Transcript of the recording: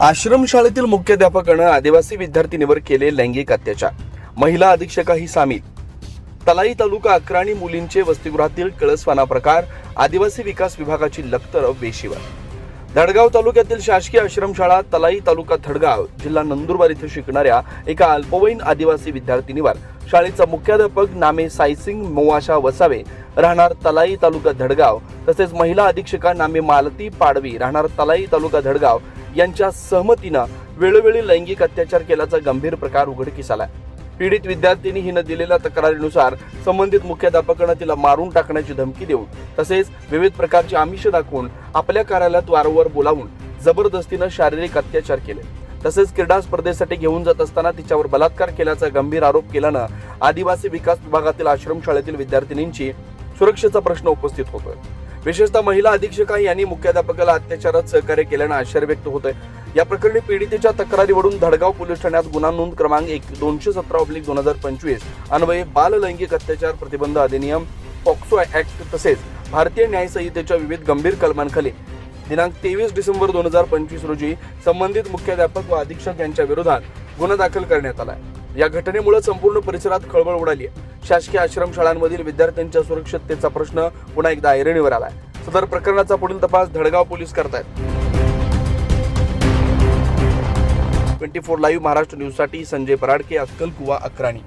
आश्रमशाळेतील मुख्याध्यापकानं आदिवासी विद्यार्थिनीवर केले लैंगिक अत्याचार, महिला अधीक्षकही सामील। तलाई तालुका अक्राणी मुलींचे वसतिगृहातील कळसवाना प्रकार, आदिवासी विकास विभागाची लखतर वेशीवर। धडगाव तालुक्यातील शासकीय आश्रमशाळा तलाई तालुका धडगाव जिल्हा नंदुरबार येथे शिकणाऱ्या एका अल्पवयीन आदिवासी विद्यार्थिनीवर शाळेचा मुख्याध्यापक नामे सायसिंग मोवाशा वसावे राहणार तलाई तालुका धडगाव तसेच महिला अधीक्षका नामे मालती पाडवी राहणार तलाई तालुका धडगाव यांच्या सहमतीनं वेळोवेळी लैंगिक अत्याचार केल्याचा गंभीर प्रकार उघडकीस आला। पीडित विद्यार्थिनी हिनं दिलेल्या तक्रारीनुसार संबंधित मुख्याध्यापकानं तिला मारून टाकण्याची धमकी देऊन तसेच विविध प्रकारचे आमिष दाखवून आपल्या कार्यालयात वारंवार बोलावून जबरदस्तीनं शारीरिक अत्याचार केले। तसेच क्रीडा स्पर्धेसाठी घेऊन जात असताना तिच्यावर बलात्कार केल्याचा गंभीर आरोप केल्यानं आदिवासी विकास विभागातील आश्रमशाळेतील विद्यार्थिनींची सुरक्षेचा प्रश्न उपस्थित होतोय। विशेषतः महिला अधीक्षका यांनी मुख्याध्यापकाला अत्याचारात सहकार्य केल्यानं आश्चर्य व्यक्त होत आहे। या प्रकरणी पीडितेच्या तक्रारीवरून धडगाव पोलीस ठाण्यात गुन्हा नोंद क्रमांक 217/2025 अन्वये बाल लैंगिक अत्याचार प्रतिबंध अधिनियम पॉक्सो ऍक्ट तसेच भारतीय न्याय संहितेच्या विविध गंभीर कलमांखाली दिनांक 23 डिसेंबर 2025 रोजी संबंधित मुख्याध्यापक व अधीक्षक यांच्या विरोधात गुन्हा दाखल करण्यात आला आहे। या घटनेमुळे संपूर्ण परिसरात खळबळ उडाली आहे। शासकीय आश्रमशाळांमधील विद्यार्थ्यांच्या सुरक्षिततेचा प्रश्न पुन्हा एकदा ऐरणीवर आलाय। सदर प्रकरणाचा पुढील तपास धडगाव पोलीस करतायत। 24 लाईव्ह महाराष्ट्र न्यूजसाठी संजय पराडके, अक्कलकुवा, अक्राणी।